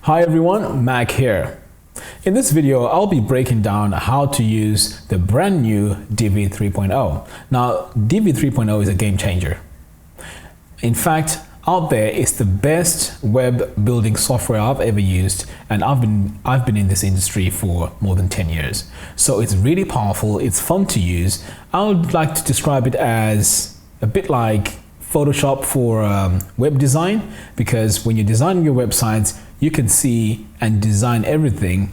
Hi everyone, Mac here. In this video, I'll be breaking down how to use the brand new Divi 3.0. Now, Divi 3.0 is a game changer. In fact, out there, it's the best web building software I've ever used, and I've been in this industry for more than 10 years. So it's really powerful, it's fun to use. I would like to describe it as a bit like Photoshop for web design, because when you're designing your websites, you can see and design everything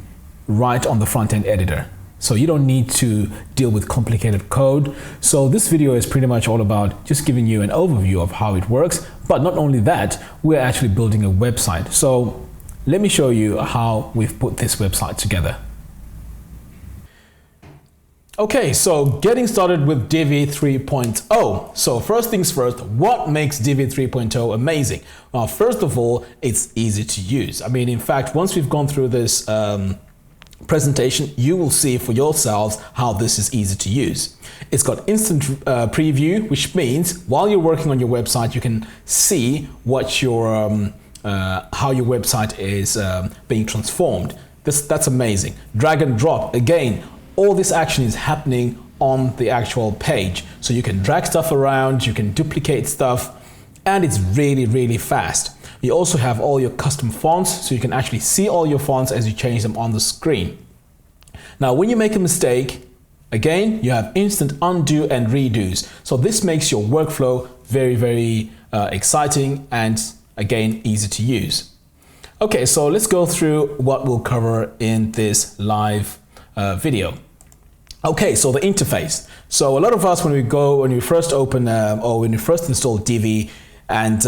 right on the front-end editor. So you don't need to deal with complicated code. So this video is pretty much all about just giving you an overview of how it works. But not only that, we're actually building a website. So let me show you how we've put this website together. Okay, so getting started with Divi 3.0. So first things first, what makes Divi 3.0 amazing? Well, first of all, it's easy to use. I mean, in fact, once we've gone through this presentation, you will see for yourselves how this is easy to use. It's got instant preview, which means while you're working on your website, you can see what your how your website is being transformed. That's amazing. Drag and drop, again, all this action is happening on the actual page. So you can drag stuff around, you can duplicate stuff, and it's really, really fast. You also have all your custom fonts, so you can actually see all your fonts as you change them on the screen. Now, when you make a mistake, again, you have instant undo and redos. So this makes your workflow very, very exciting and, again, easy to use. Okay, so let's go through what we'll cover in this live video. Okay, so the interface. So a lot of us, when we first open or when we first install Divi, and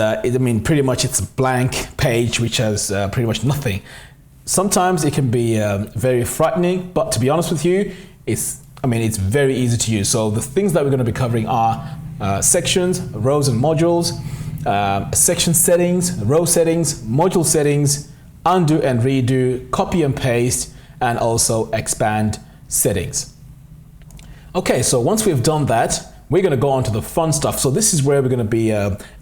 pretty much it's a blank page which has pretty much nothing. Sometimes it can be very frightening, but to be honest with you, it's very easy to use. So the things that we're going to be covering are sections, rows and modules, section settings, row settings, module settings, undo and redo, copy and paste, and also expand settings. Okay, so once we've done that, we're going to go on to the fun stuff. So this is where we're going to be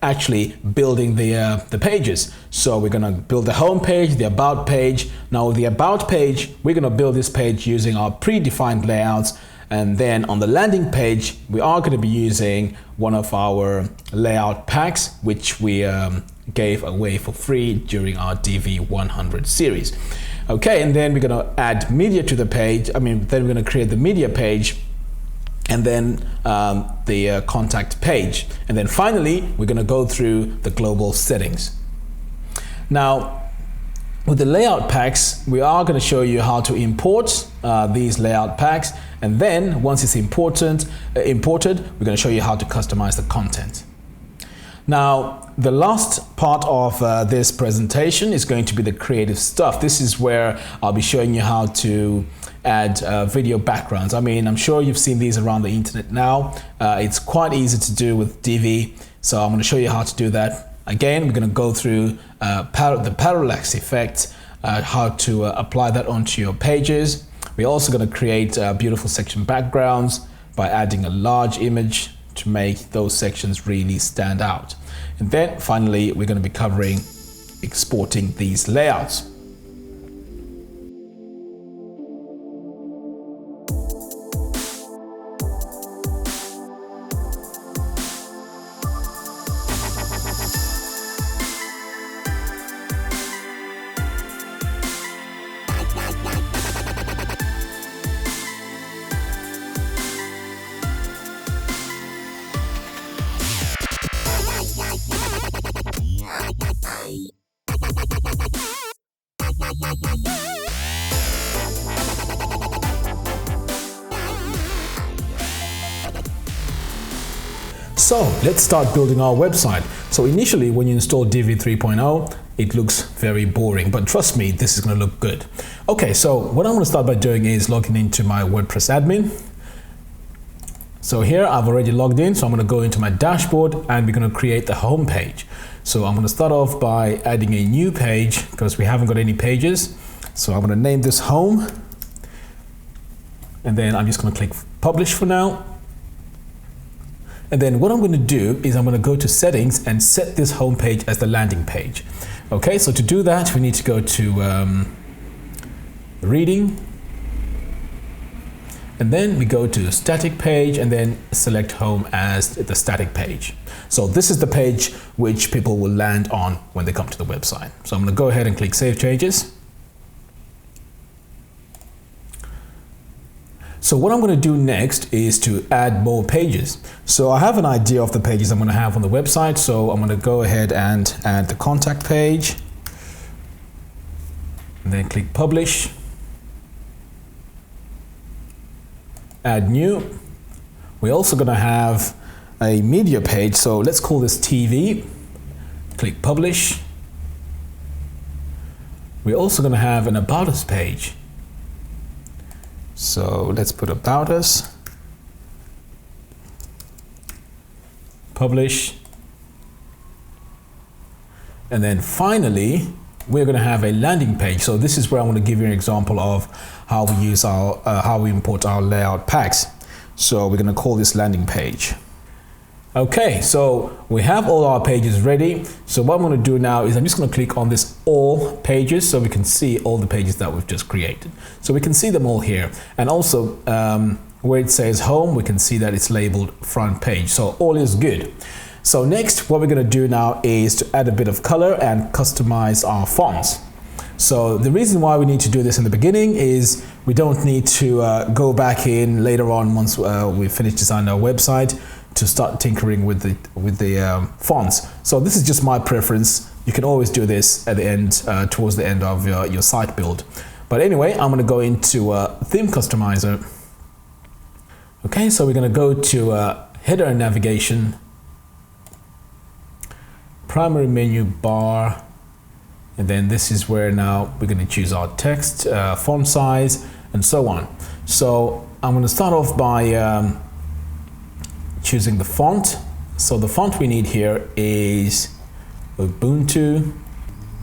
actually building the pages. So we're going to build the home page, the about page. Now with the about page, we're going to build this page using our predefined layouts. And then on the landing page, we are going to be using one of our layout packs, which we gave away for free during our Divi 100 series. Okay, and then we're going to add media to the page. Then we're going to create the media page, and then the contact page. And then finally, we're going to go through the global settings. Now, with the layout packs, we are going to show you how to import these layout packs. And then once it's imported, we're going to show you how to customize the content. Now, the last part of this presentation is going to be the creative stuff. This is where I'll be showing you how to add video backgrounds. I'm sure you've seen these around the internet now. It's quite easy to do with Divi. So I'm going to show you how to do that. Again, we're going to go through the parallax effect, how to apply that onto your pages. We're also going to create beautiful section backgrounds by adding a large image to make those sections really stand out. And then finally, we're going to be covering exporting these layouts. So let's start building our website. So initially, when you install Divi 3.0, it looks very boring, but trust me, this is going to look good. Okay, so what I'm going to start by doing is logging into my WordPress admin. So here I've already logged in, so I'm going to go into my dashboard and we're going to create the home page. So I'm going to start off by adding a new page because we haven't got any pages. So I'm going to name this home, and then I'm just going to click publish for now. And then what I'm going to do is I'm going to go to settings and set this home page as the landing page. Okay, so to do that, we need to go to reading, and then we go to static page and then select home as the static page. So this is the page which people will land on when they come to the website. So I'm going to go ahead and click Save Changes. So what I'm going to do next is to add more pages. So I have an idea of the pages I'm going to have on the website. So I'm going to go ahead and add the contact page, and then click Publish. Add new. We're also going to have a media page, so let's call this TV. Click Publish. We're also going to have an About Us page, so let's put About Us. Publish. And then finally, we're going to have a landing page. So this is where I want to give you an example of how we use our how we import our layout packs. So we're going to call this landing page. Okay, so we have all our pages ready. So what I'm going to do now is I'm just going to click on this all pages so we can see all the pages that we've just created. So we can see them all here, and also where it says home, we can see that it's labeled front page. So all is good. So next, what we're going to do now is to add a bit of color and customize our fonts. So the reason why we need to do this in the beginning is we don't need to go back in later on once we finish designing our website to start tinkering with the fonts. So this is just my preference. You can always do this at the end, towards the end of your site build. But anyway, I'm going to go into theme customizer. Okay, so we're going to go to header and navigation, primary menu bar, and then this is where now we're going to choose our text, font size, and so on. So I'm going to start off by choosing the font. So the font we need here is Ubuntu.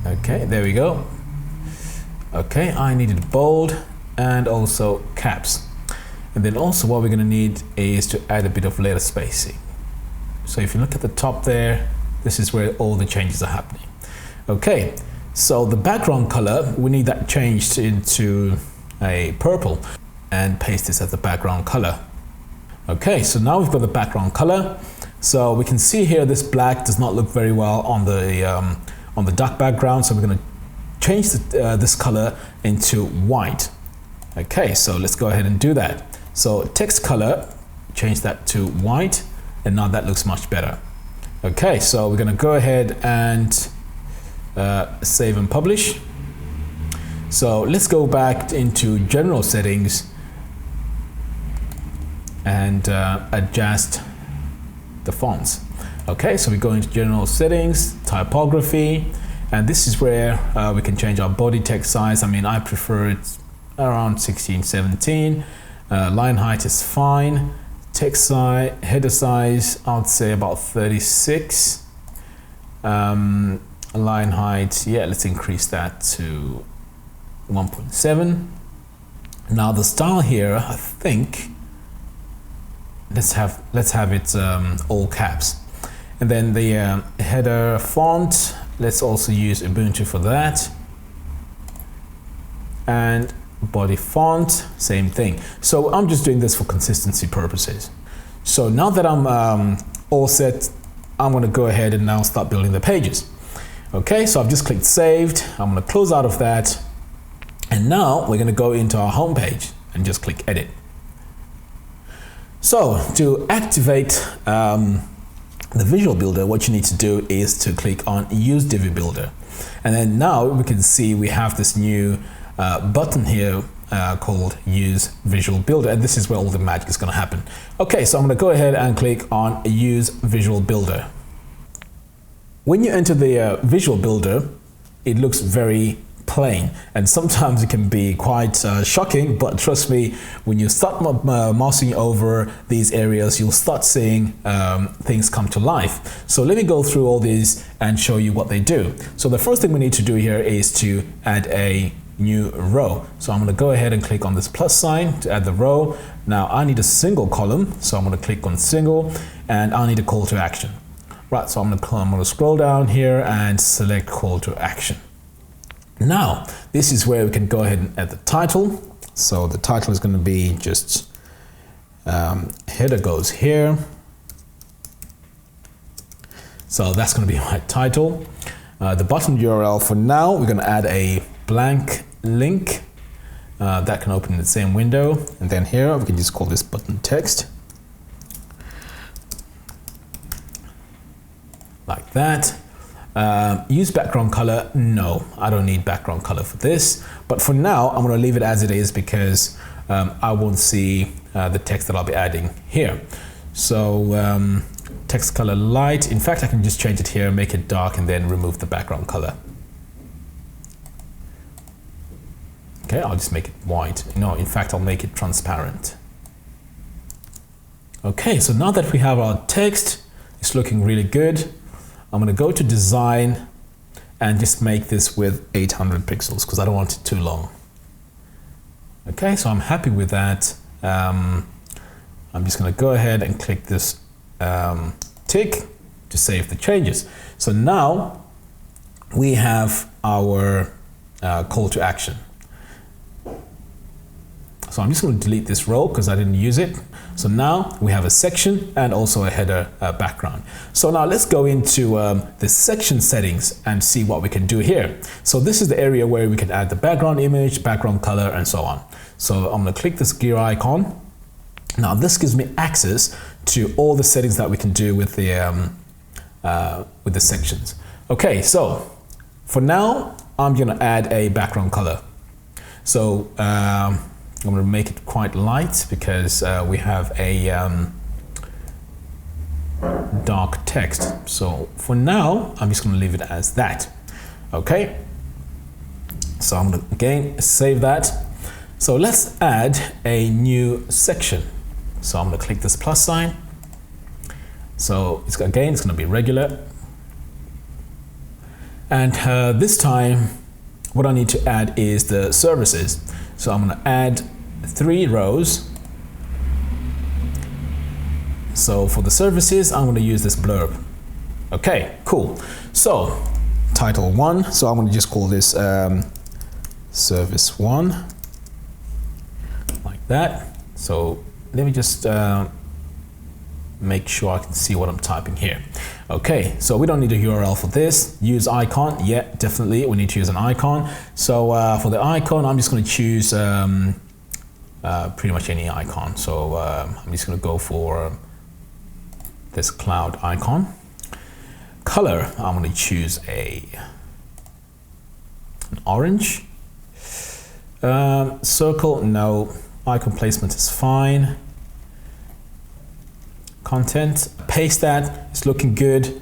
Okay, there we go. Okay, I needed bold and also caps. And then also what we're going to need is to add a bit of letter spacing. So if you look at the top there, this is where all the changes are happening. Okay, so the background color, we need that changed into a purple, and paste this as the background color. Okay, so now we've got the background color. So we can see here this black does not look very well on the dark background, so we're going to change this color into white. Okay, so let's go ahead and do that. So text color, change that to white, and now that looks much better. Okay, so we're going to go ahead and save and publish. So let's go back into general settings and adjust the fonts. Okay, so we go into general settings, typography, and this is where we can change our body text size. I mean, I prefer it around 16, 17. Line height is fine. Text size, header size, I would say about 36. Line height, yeah, let's increase that to 1.7. Now the style here, I think, let's have it all caps. And then the header font, let's also use Ubuntu for that. And body font, same thing. So I'm just doing this for consistency purposes. So now that I'm all set, I'm going to go ahead and now start building the pages. Okay, so I've just clicked saved. I'm going to close out of that. And now we're going to go into our home page and just click edit. So to activate the visual builder, what you need to do is to click on use Divi builder. And then now we can see we have this new button here called use visual builder, and this is where all the magic is going to happen. Okay, so I'm going to go ahead and click on use visual builder. When you enter the visual builder, it looks very plain, and sometimes it can be quite shocking, but trust me, when you start mousing over these areas, you'll start seeing things come to life. So let me go through all these and show you what they do. So the first thing we need to do here is to add a new row. So I'm going to go ahead and click on this plus sign to add the row. Now I need a single column, so I'm going to click on single, and I need a call to action. Right, so I'm gonna scroll down here and select call to action. Now, this is where we can go ahead and add the title. So the title is gonna be just header goes here. So that's gonna be my title. The button URL for now, we're gonna add a blank link that can open in the same window. And then here, we can just call this button text. Like that. Use background color. No, I don't need background color for this. But for now, I'm going to leave it as it is because I won't see the text that I'll be adding here. So text color light. In fact, I can just change it here, make it dark, and then remove the background color. Okay, I'll just make it white. No, in fact, I'll make it transparent. Okay, so now that we have our text, it's looking really good. I'm going to go to design and just make this with 800 pixels because I don't want it too long. Okay, so I'm happy with that. I'm just going to go ahead and click this tick to save the changes. So now we have our call to action. So I'm just going to delete this row because I didn't use it. So now we have a section and also a header background. So now let's go into the section settings and see what we can do here. So this is the area where we can add the background image, background color, and so on. So I'm going to click this gear icon. Now this gives me access to all the settings that we can do with the sections. Okay, so for now, I'm going to add a background color. So I'm going to make it quite light because we have a dark text. So for now, I'm just going to leave it as that. Okay. So I'm going to again save that. So let's add a new section. So I'm going to click this plus sign. So it's going to be regular. And this time, what I need to add is the services. So I'm going to add 3 rows. So for the services, I'm going to use this blurb. Okay, cool. So title 1. So I'm going to just call this service 1 like that. So let me just make sure I can see what I'm typing here. Okay, so we don't need a URL for this. Use icon. Yeah, definitely. We need to use an icon. So for the icon, I'm just going to choose pretty much any icon. So I'm just going to go for this cloud icon. Color, I'm going to choose an orange. Circle, no. Icon placement is fine. Content, paste that, it's looking good.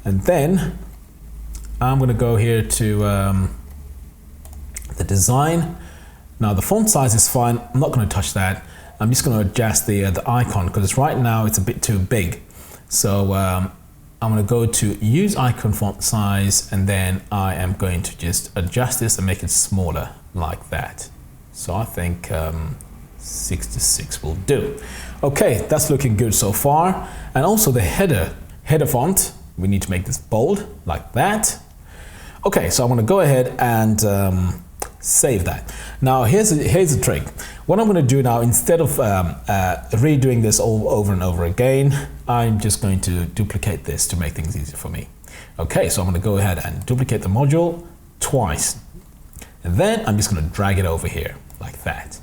And then I'm going to go here to the design. Now the font size is fine. I'm not going to touch that. I'm just going to adjust the icon because right now it's a bit too big. So I'm going to go to use icon font size, and then I am going to just adjust this and make it smaller like that. So I think 66 will do. Okay, that's looking good so far. And also the header font, we need to make this bold like that. Okay, so I'm going to go ahead and save that. Now here's the trick. What I'm going to do now, instead of redoing this all over and over again, I'm just going to duplicate this to make things easier for me. Okay, so I'm going to go ahead and duplicate the module twice. And then I'm just going to drag it over here like that.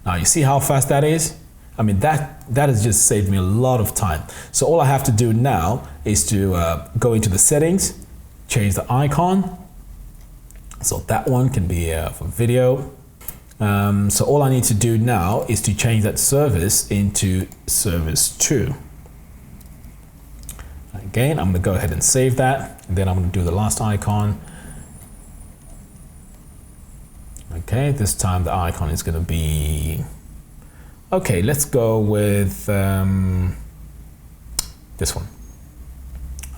Now you see how fast that is? I mean, that has just saved me a lot of time. So all I have to do now is to go into the settings, change the icon. So that one can be for video. So all I need to do now is to change that service into service 2. Again, I'm going to go ahead and save that. And then I'm going to do the last icon. Okay, this time the icon is going to be... Okay, let's go with this one.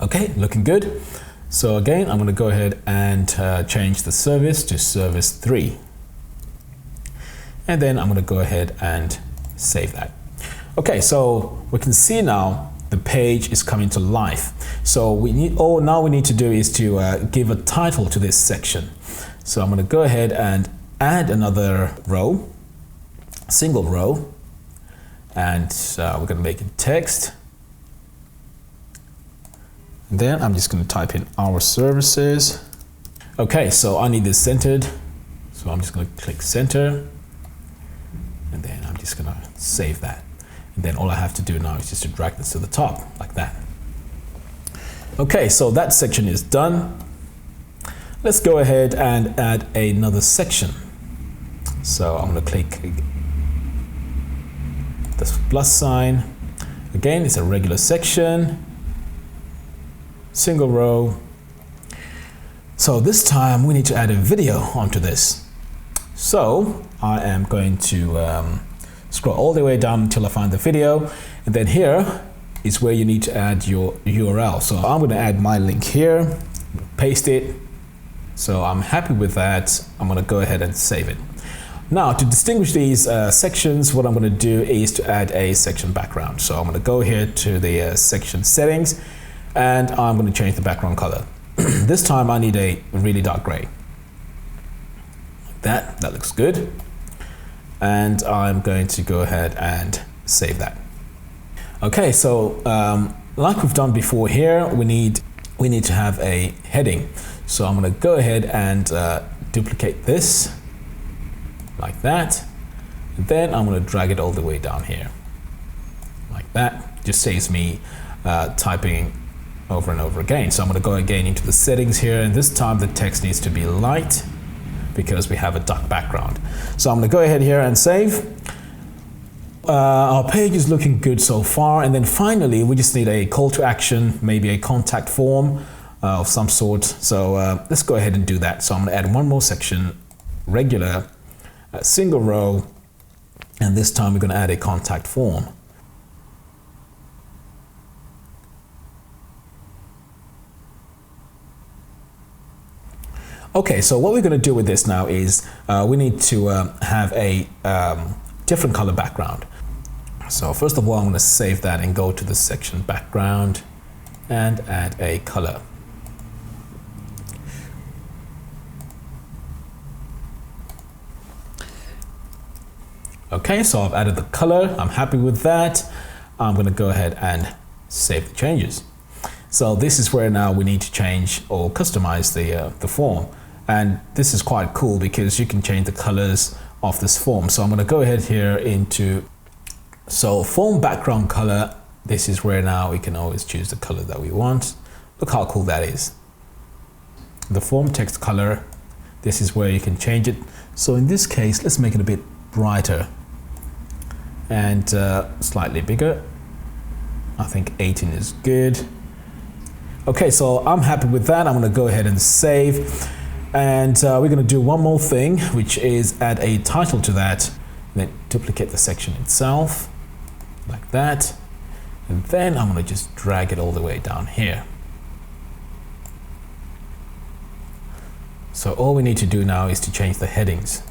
Okay, looking good. So again, I'm going to go ahead and change the service to service 3. And then I'm going to go ahead and save that. Okay, so we can see now the page is coming to life. So now we need to do is to give a title to this section. So I'm going to go ahead and add another row, single row, and we're going to make it text. And then I'm just going to type in our services. Okay, so I need this centered. So I'm just going to click center. And then I'm just going to save that. And then all I have to do now is just to drag this to the top like that. Okay, so that section is done. Let's go ahead and add another section. So I'm going to click this plus sign. Again, it's a regular section, single row. So this time we need to add a video onto this. So I am going to scroll all the way down until I find the video, and then here is where you need to add your URL. So I'm going to add my link here, paste it. So I'm happy with that. I'm going to go ahead and save it. Now to distinguish these sections, what I'm going to do is to add a section background. So I'm going to go here to the section settings, and I'm going to change the background color. This time I need a really dark gray. Like that looks good. And I'm going to go ahead and save that. Okay, so like we've done before here, we need to have a heading. So I'm going to go ahead and duplicate this like that. And then I'm going to drag it all the way down here like that. Just saves me typing over and over again. So I'm going to go again into the settings here, and this time the text needs to be light because we have a dark background. So I'm going to go ahead here and save. Our page is looking good so far, and then finally we just need a call to action, maybe a contact form of some sort. So let's go ahead and do that. So I'm going to add one more section, regular, single row, and this time we're going to add a contact form. Okay, so what we're going to do with this now is we need to have a different color background. So first of all, I'm going to save that and go to the section background and add a color. Okay, so I've added the color. I'm happy with that. I'm going to go ahead and save the changes. So this is where now we need to change or customize the form. And this is quite cool because you can change the colors of this form. So I'm going to go ahead here into form background color. This is where now we can always choose the color that we want. Look how cool that is. The form text color, this is where you can change it. So in this case, let's make it a bit brighter and slightly bigger. I think 18 is good. Okay, so I'm happy with that. I'm going to go ahead and save. And we're going to do one more thing, which is add a title to that. Then duplicate the section itself like that. And then I'm going to just drag it all the way down here. So all we need to do now is to change the headings.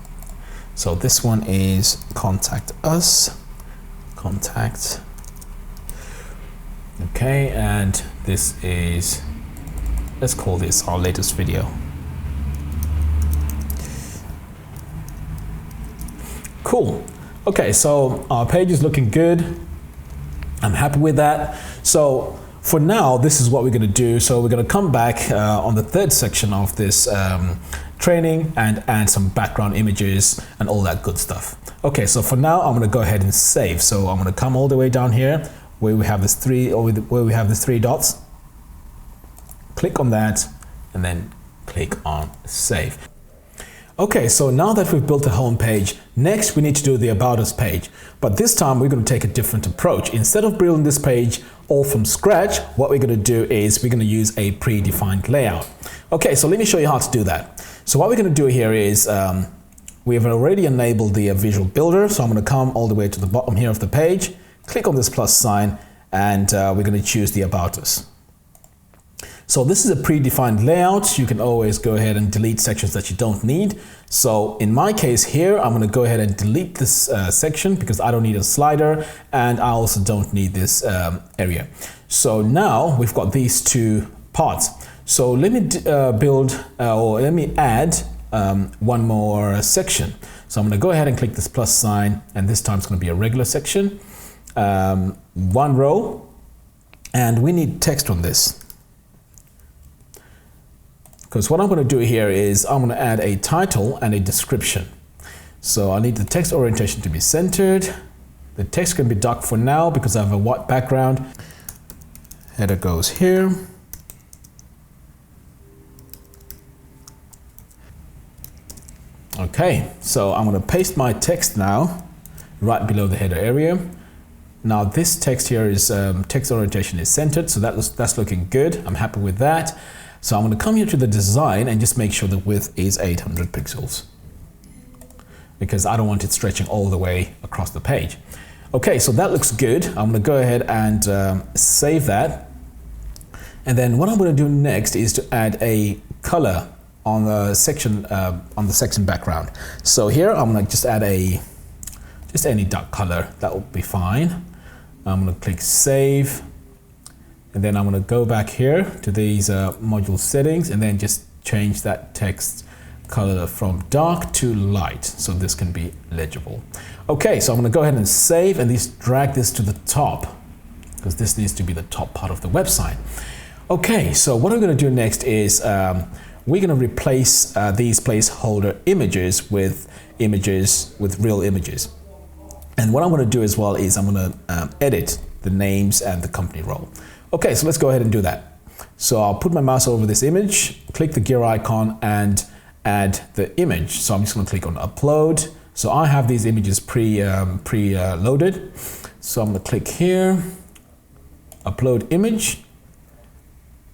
So this one is contact us, contact. Okay, and this is, let's call this our latest video. Cool. Okay, so our page is looking good. I'm happy with that. So for now, this is what we're going to do. So we're going to come back on the third section of this training and add some background images and all that good stuff. Okay, so for now, I'm going to go ahead and save. So I'm going to come all the way down here where we have this three dots. Click on that and then click on save. Okay, so now that we've built the home page, next we need to do the About Us page. But this time we're going to take a different approach. Instead of building this page all from scratch, what we're going to do is we're going to use a predefined layout. Okay, so let me show you how to do that. So what we're going to do here is we have already enabled the Visual Builder. So I'm going to come all the way to the bottom here of the page, click on this plus sign, and we're going to choose the About Us. So this is a predefined layout. You can always go ahead and delete sections that you don't need. So in my case here, I'm going to go ahead and delete this section because I don't need a slider and I also don't need this area. So now we've got these two parts. So let me let me add one more section. So I'm going to go ahead and click this plus sign, and this time it's going to be a regular section, one row, and we need text on this. Because what I'm going to do here is I'm going to add a title and a description. So I need the text orientation to be centered. The text can be dark for now because I have a white background. Header goes here. Okay, so I'm going to paste my text now right below the header area. Now this text here is text orientation is centered, so that's looking good. I'm happy with that. So I'm going to come here to the design and just make sure the width is 800 pixels because I don't want it stretching all the way across the page. Okay, so that looks good. I'm going to go ahead and save that. And then what I'm going to do next is to add a color on the section background. So here I'm going to just add just any dark color. That will be fine. I'm going to click save, and then I'm going to go back here to these module settings and then just change that text color from dark to light so this can be legible. Okay, so I'm going to go ahead and save and just drag this to the top because this needs to be the top part of the website. Okay, so what I'm going to do next is we're going to replace these placeholder images with real images. And what I'm going to do as well is I'm going to edit the names and the company role. Okay, so let's go ahead and do that. So I'll put my mouse over this image, click the gear icon and add the image. So I'm just going to click on upload. So I have these images pre-loaded. So I'm going to click here, upload image.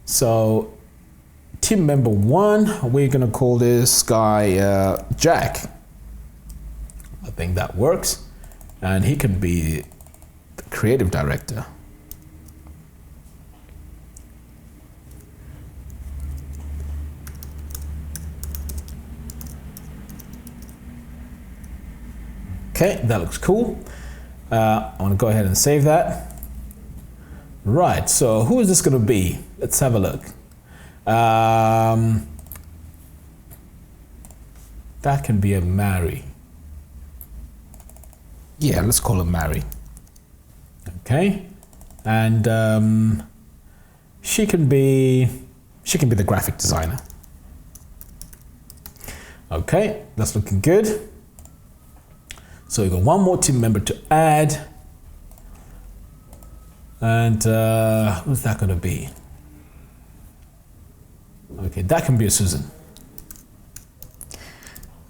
So team member 1, we're going to call this guy Jack. I think that works. And he can be the creative director. Okay, that looks cool. I want to go ahead and save that. Right, so who is this going to be? Let's have a look. That can be a Mary. Yeah, let's call her Mary. Okay, and she can be the graphic designer. Okay, that's looking good. So we got one more team member to add, and who's that going to be? Okay, that can be a Susan.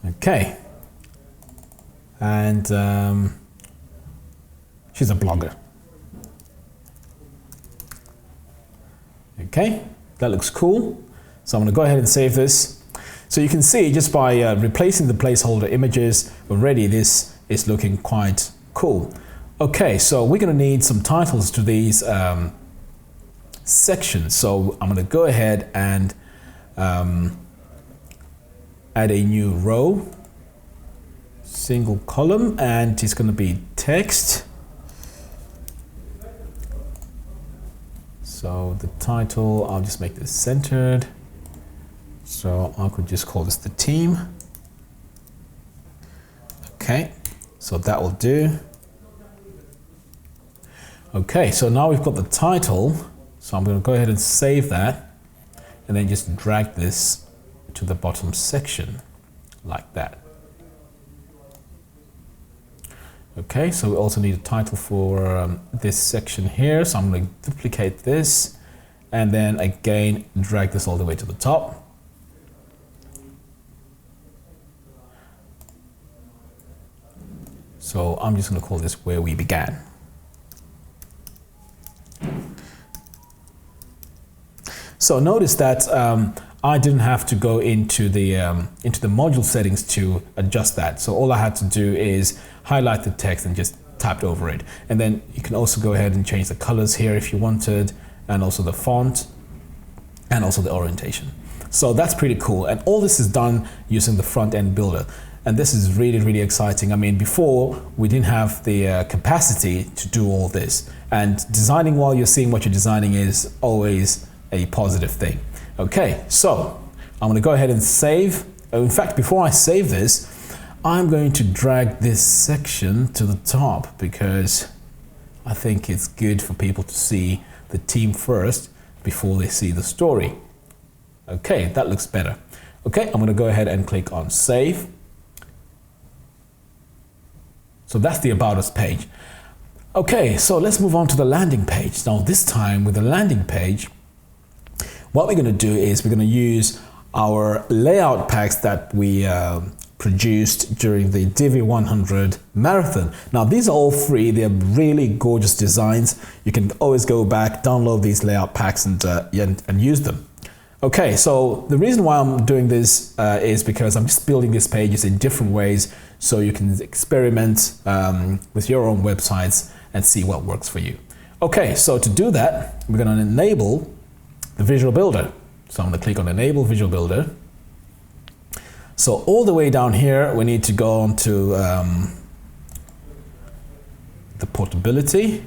Okay. And she's a blogger. Okay, that looks cool. So I'm going to go ahead and save this. So you can see just by replacing the placeholder images already, this is looking quite cool. Okay, so we're going to need some titles to these sections. So I'm going to go ahead and add a new row. Single column, and it's going to be text. So the title, I'll just make this centered. So I could just call this the team. Okay, so that will do. Okay, so now we've got the title. So I'm going to go ahead and save that and then just drag this to the bottom section like that. Okay, so we also need a title for this section here. So I'm going to duplicate this and then again drag this all the way to the top. So I'm just going to call this Where We Began. So notice that I didn't have to go into the module settings to adjust that. So all I had to do is highlight the text and just tapped over it. And then you can also go ahead and change the colors here if you wanted, and also the font, and also the orientation. So that's pretty cool. And all this is done using the front end builder. And this is really, really exciting. I mean, before we didn't have the capacity to do all this. And designing while you're seeing what you're designing is always a positive thing. Okay, so I'm going to go ahead and save. In fact, before I save this, I'm going to drag this section to the top because I think it's good for people to see the team first before they see the story. Okay, that looks better. Okay, I'm going to go ahead and click on save. So that's the About Us page. Okay, so let's move on to the landing page. Now this time with the landing page, what we're going to do is we're going to use our layout packs that we produced during the Divi 100 marathon. Now these are all free. They're really gorgeous designs. You can always go back, download these layout packs and use them. Okay, so the reason why I'm doing this is because I'm just building these pages in different ways so you can experiment with your own websites and see what works for you. Okay, so to do that, we're going to enable the Visual Builder. So I'm going to click on Enable Visual Builder. So all the way down here, we need to go on to the portability,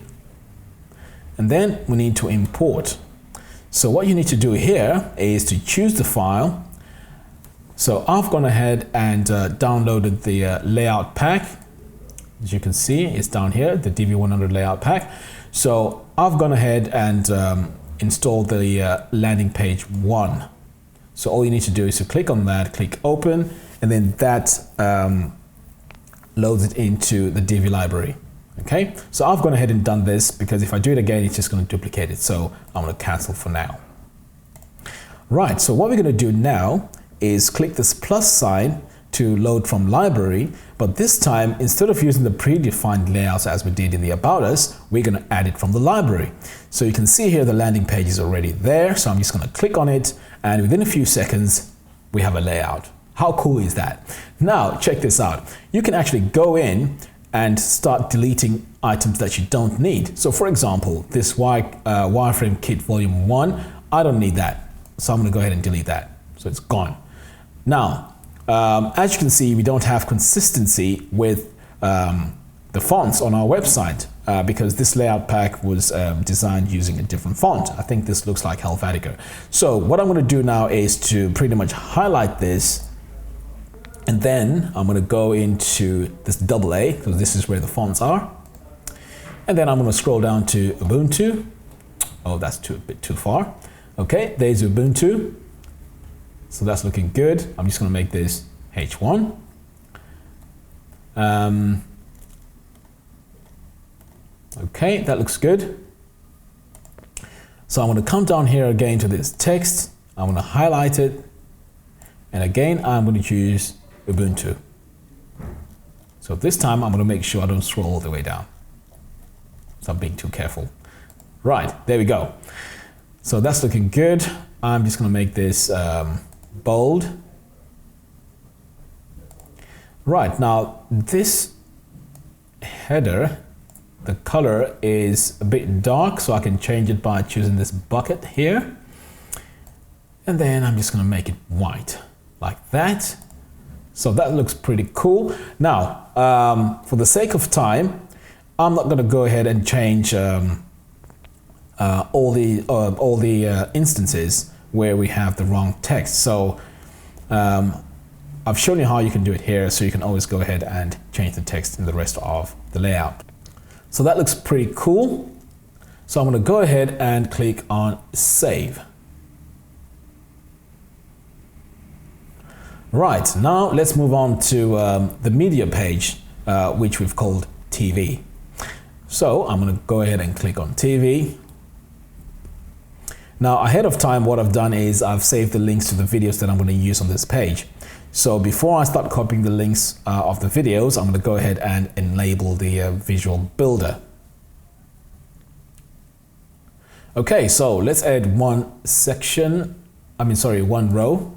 and then we need to import. So what you need to do here is to choose the file. So I've gone ahead and downloaded the layout pack. As you can see, it's down here, the Divi 100 layout pack. So I've gone ahead and installed the landing page 1. So all you need to do is to click on that, click open, and then that loads it into the Divi library. Okay, so I've gone ahead and done this because if I do it again, it's just going to duplicate it. So I'm going to cancel for now. Right, so what we're going to do now is click this plus sign to load from library, but this time instead of using the predefined layouts as we did in the About Us, we're going to add it from the library. So you can see here the landing page is already there, so I'm just going to click on it, and within a few seconds we have a layout. How cool is that? Now check this out. You can actually go in and start deleting items that you don't need. So for example, this wireframe kit volume 1, I don't need that, so I'm going to go ahead and delete that. So it's gone. Now as you can see, we don't have consistency with the fonts on our website because this layout pack was designed using a different font. I think this looks like Helvetica. So what I'm going to do now is to pretty much highlight this, and then I'm going to go into this AA because this is where the fonts are. And then I'm going to scroll down to Ubuntu. Oh, that's a bit too far. Okay, there's Ubuntu. So that's looking good. I'm just going to make this H1. Okay, that looks good. So I'm going to come down here again to this text. I'm going to highlight it. And again, I'm going to choose Ubuntu. So this time I'm going to make sure I don't scroll all the way down. So I'm being too careful. Right, there we go. So that's looking good. I'm just going to make this bold. Right, now this header, the color is a bit dark, so I can change it by choosing this bucket here. And then I'm just going to make it white like that. So that looks pretty cool. Now, for the sake of time, I'm not going to go ahead and change all the instances where we have the wrong text. So I've shown you how you can do it here, so you can always go ahead and change the text in the rest of the layout. So that looks pretty cool. So I'm going to go ahead and click on save. Right, now let's move on to the media page, which we've called TV. So I'm going to go ahead and click on TV. Now ahead of time, what I've done is I've saved the links to the videos that I'm going to use on this page. So before I start copying the links of the videos, I'm going to go ahead and enable the Visual Builder. Okay, so let's add one row.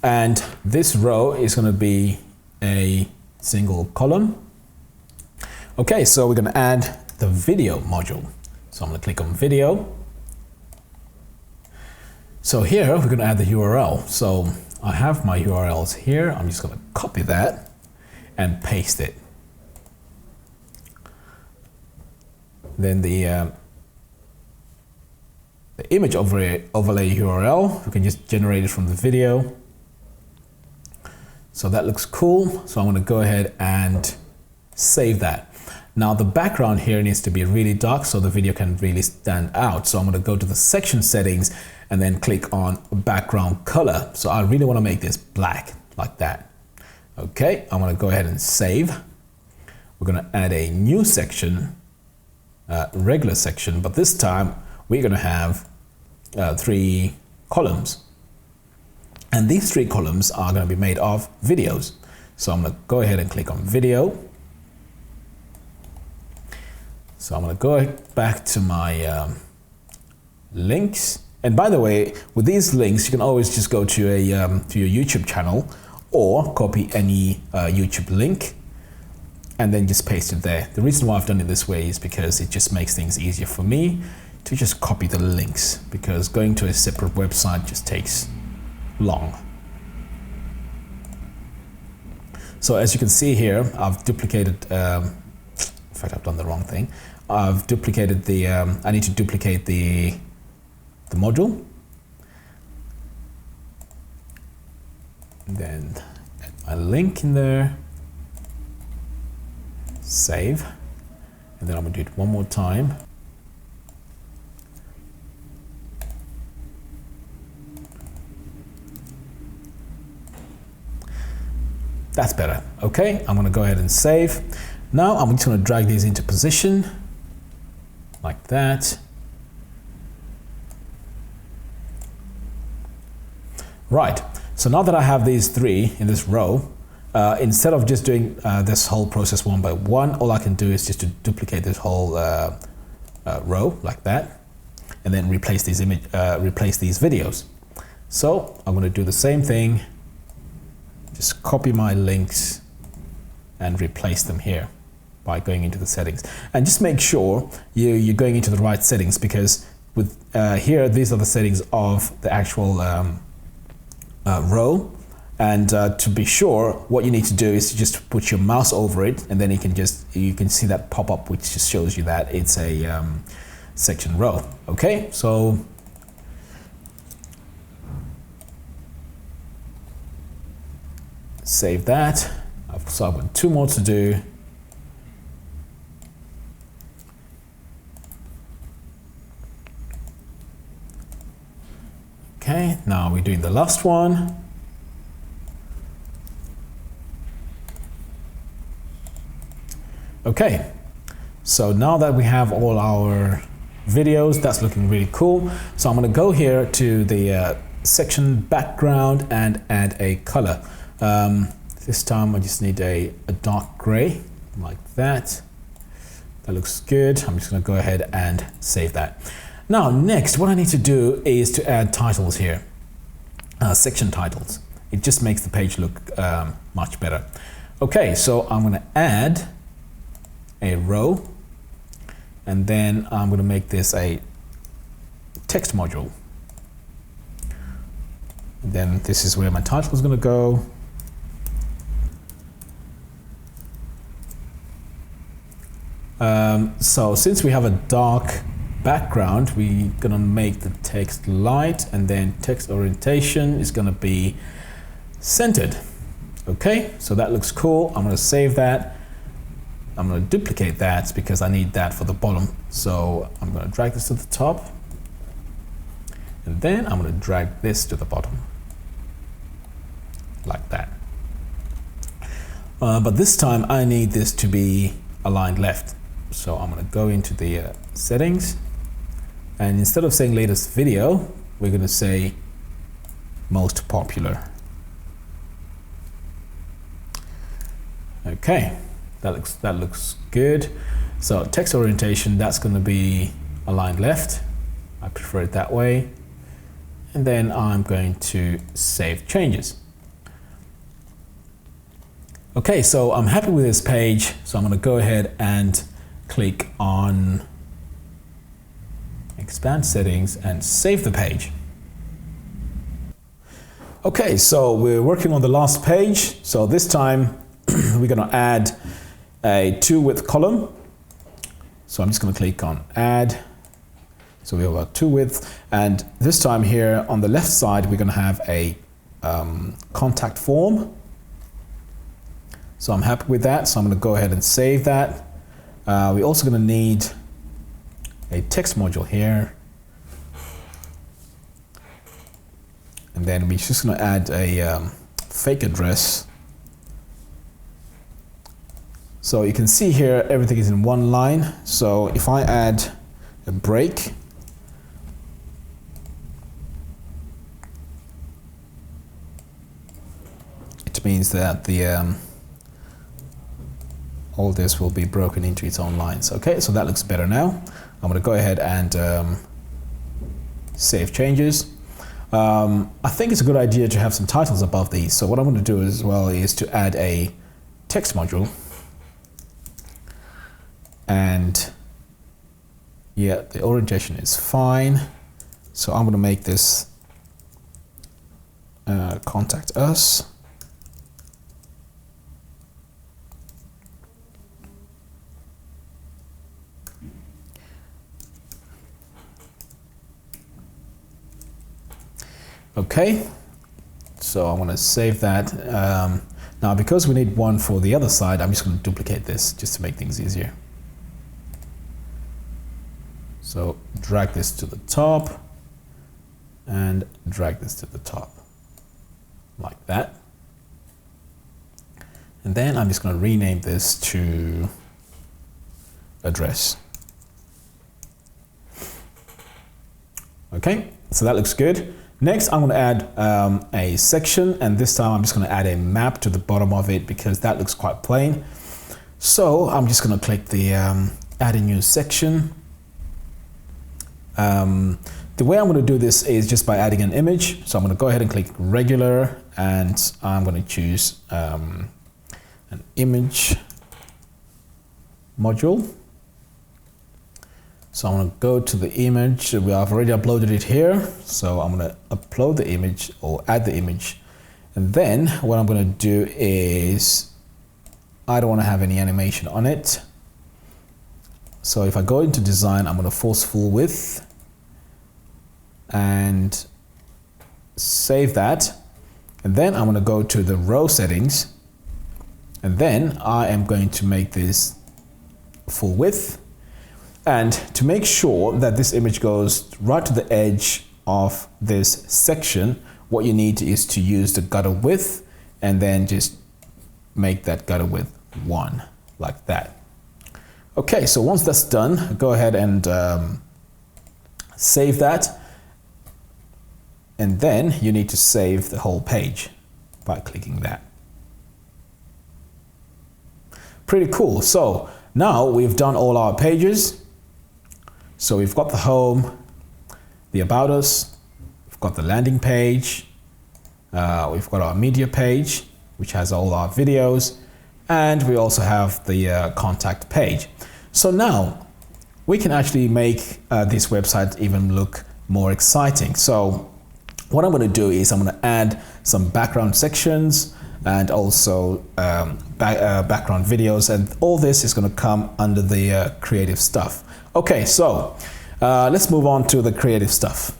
And this row is going to be a single column. Okay, so we're going to add the video module. So I'm going to click on video. So here we're going to add the URL. So I have my URLs here. I'm just going to copy that and paste it. Then the image overlay URL, we can just generate it from the video. So that looks cool. So I'm going to go ahead and save that. Now the background here needs to be really dark so the video can really stand out. So I'm going to go to the section settings and then click on background color. So I really want to make this black like that. Okay, I'm going to go ahead and save. We're going to add a new section, regular section, but this time we're going to have 3 columns. And these 3 columns are going to be made of videos. So I'm going to go ahead and click on video. So I'm going to go back to my links. And by the way, with these links, you can always just go to your YouTube channel or copy any YouTube link and then just paste it there. The reason why I've done it this way is because it just makes things easier for me to just copy the links, because going to a separate website just takes long. So as you can see here, I've duplicated, in fact, I've done the wrong thing. I've duplicated the, I need to duplicate the module. And then add my link in there, save, and then I'm gonna do it one more time. That's better. Okay, I'm going to go ahead and save. Now I'm just going to drag these into position like that. Right, so now that I have these 3 in this row, instead of just doing this whole process one by one, all I can do is just to duplicate this whole row like that, and then replace these videos. So I'm going to do the same thing. Just copy my links and replace them here by going into the settings. And just make sure you're going into the right settings, because with here, these are the settings of the actual row. And to be sure, what you need to do is to just put your mouse over it, and then you can see that pop up, which just shows you that it's a section row. Okay, so save that. So I've got 2 more to do. Okay, now we're doing the last one. Okay, so now that we have all our videos, that's looking really cool. So I'm going to go here to the section background and add a color. This time I just need a dark gray like that. That looks good. I'm just going to go ahead and save that. Now next, what I need to do is to add titles here, section titles. It just makes the page look much better. Okay, so I'm going to add a row, and then I'm going to make this a text module. Then this is where my title is going to go. So since we have a dark background, we're going to make the text light, and then text orientation is going to be centered. Okay, so that looks cool. I'm going to save that. I'm going to duplicate that because I need that for the bottom. So I'm going to drag this to the top, and then I'm going to drag this to the bottom like that. But this time I need this to be aligned left. So I'm going to go into the settings, and instead of saying latest video, we're going to say most popular. Okay, that looks good. So text orientation, that's going to be aligned left. I prefer it that way. And then I'm going to save changes. Okay, so I'm happy with this page. So I'm going to go ahead and click on expand settings and save the page. Okay, so we're working on the last page. So this time we're going to add a to width column. So I'm just going to click on add. So we have our to width, and this time here on the left side we're going to have a contact form. So I'm happy with that, so I'm going to go ahead and save that. We're also going to need a text module here, and then we're just going to add a fake address. So you can see here everything is in one line. So if I add a break, it means that the all this will be broken into its own lines. Okay, so that looks better now. I'm going to go ahead and save changes. I think it's a good idea to have some titles above these. So what I'm going to do as well is to add a text module. And yeah, the orientation is fine. So I'm going to make this contact us. Okay, so I want to save that. Now, because we need one for the other side, I'm just going to duplicate this just to make things easier. So drag this to the top and drag this to the top like that. And then I'm just going to rename this to address. Okay, so that looks good. Next, I'm going to add a section, and this time I'm just going to add a map to the bottom of it because that looks quite plain. So I'm just going to click the add a new section. The way I'm going to do this is just by adding an image. So I'm going to go ahead and click regular, and I'm going to choose an image module. So I'm going to go to the image. We have already uploaded it here. So I'm going to upload the image or add the image. And then what I'm going to do is I don't want to have any animation on it. So if I go into design, I'm going to force full width and save that. And then I'm going to go to the row settings. And then I am going to make this full width. And to make sure that this image goes right to the edge of this section, what you need is to use the gutter width and then just make that gutter width 1 like that. Okay, so once that's done, go ahead and save that. And then you need to save the whole page by clicking that. Pretty cool. So now we've done all our pages. So we've got the home, the about us, we've got the landing page, we've got our media page, which has all our videos, and we also have the contact page. So now we can actually make this website even look more exciting. So what I'm going to do is I'm going to add some background sections and also background videos, and all this is going to come under the creative stuff. Okay, so let's move on to the creative stuff.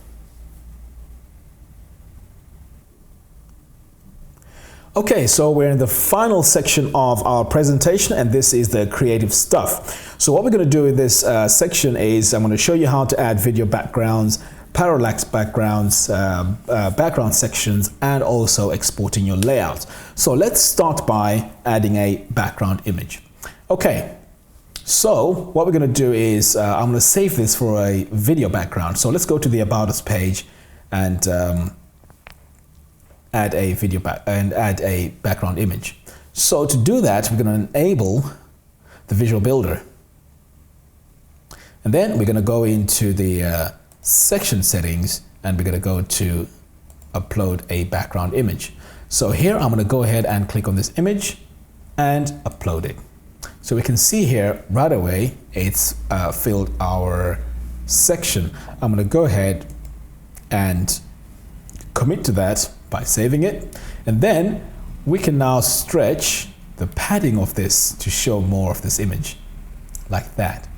Okay, so we're in the final section of our presentation, and this is the creative stuff. So what we're going to do in this section is I'm going to show you how to add video backgrounds, parallax backgrounds, background sections, and also exporting your layouts. So let's start by adding a background image. Okay. So what we're going to do is I'm going to save this for a video background. So let's go to the About Us page and add a background image. So to do that, we're going to enable the Visual Builder. And then we're going to go into the section settings, and we're going to go to upload a background image. So here I'm going to go ahead and click on this image and upload it. So we can see here right away it's filled our section. I'm going to go ahead and commit to that by saving it. And then we can now stretch the padding of this to show more of this image, like that.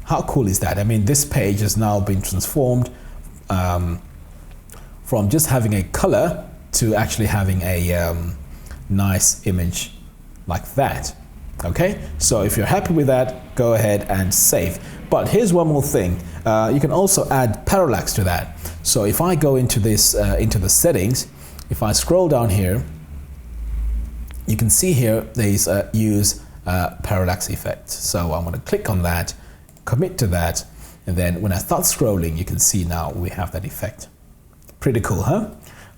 How cool is that? I mean, this page has now been transformed from just having a color to actually having a nice image like that. Okay, so if you're happy with that, go ahead and save. But here's one more thing. You can also add parallax to that. So if I go into this, into the settings, if I scroll down here, you can see here there's use parallax effect. So I'm going to click on that, commit to that, and then when I start scrolling, you can see now we have that effect. Pretty cool, huh?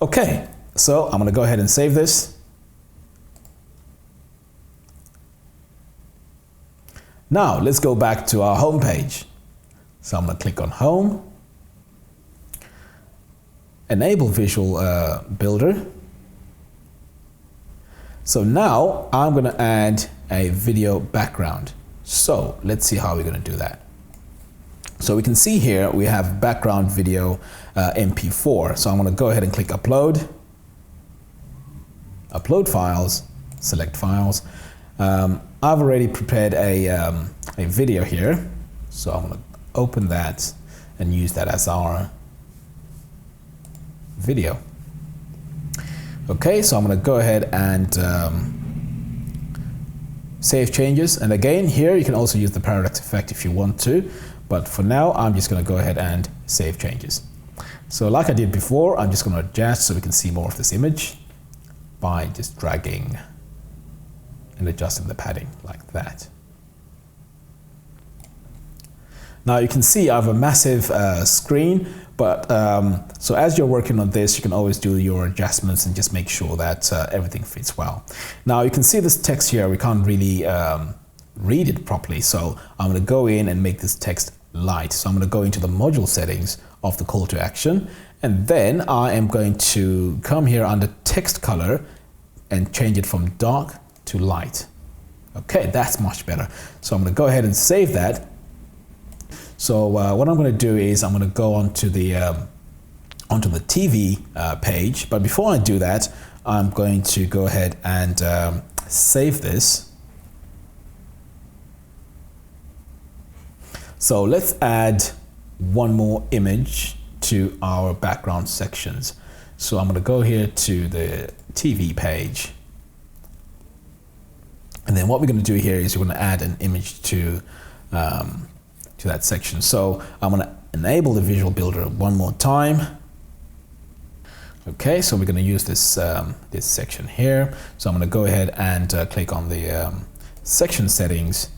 Okay, so I'm going to go ahead and save this. Now let's go back to our home page. So I'm going to click on Home, Enable Visual Builder. So now I'm going to add a video background. So let's see how we're going to do that. So we can see here we have background video MP4. So I'm going to go ahead and click Upload, Upload Files, select Files. I've already prepared a video here, so I'm going to open that and use that as our video. Okay, so I'm going to go ahead and save changes. And again, here you can also use the parallax effect if you want to, but for now I'm just going to go ahead and save changes. So like I did before, I'm just going to adjust so we can see more of this image by just dragging and adjusting the padding like that. Now you can see I have a massive screen, but so as you're working on this, you can always do your adjustments and just make sure that everything fits well. Now you can see this text here, we can't really read it properly, so I'm going to go in and make this text light. So I'm going to go into the module settings of the call to action, and then I am going to come here under text color and change it from dark to light. Okay, that's much better. So I'm going to go ahead and save that. So what I'm going to do is I'm going to go onto the TV page, but before I do that, I'm going to go ahead and save this. So let's add one more image to our background sections. So I'm going to go here to the TV page. And then what we're going to do here is we're going to add an image to that section. So I'm going to enable the visual builder one more time. Okay, so we're going to use this this section here. So I'm going to go ahead and click on the section settings,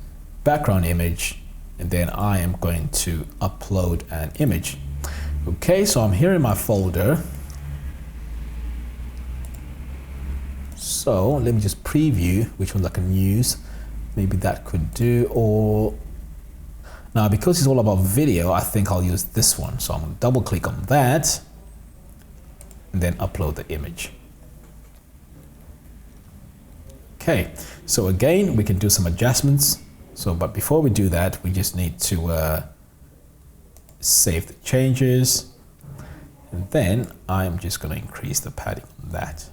background image, and then I am going to upload an image. Okay, so I'm here in my folder. So let me just preview which ones I can use. Maybe that could do, or now because it's all about video, I think I'll use this one. So I'm going to double click on that and then upload the image. Okay, so again, we can do some adjustments. So, but before we do that, we just need to save the changes. And then I'm just going to increase the padding on that.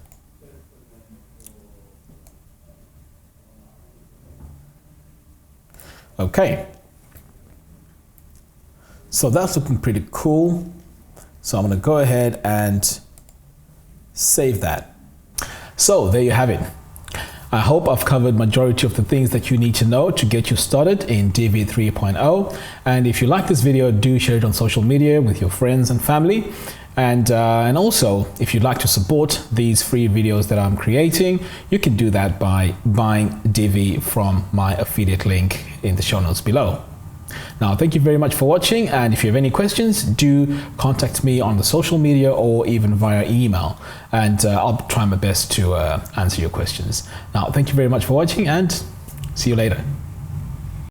Okay, so that's looking pretty cool. So I'm going to go ahead and save that. So there you have it. I hope I've covered majority of the things that you need to know to get you started in Divi 3.0. And if you like this video, do share it on social media with your friends and family. And also, if you'd like to support these free videos that I'm creating, you can do that by buying Divi from my affiliate link in the show notes below. Now, thank you very much for watching, and if you have any questions, do contact me on the social media or even via email, and I'll try my best to answer your questions. Now, thank you very much for watching, and see you later.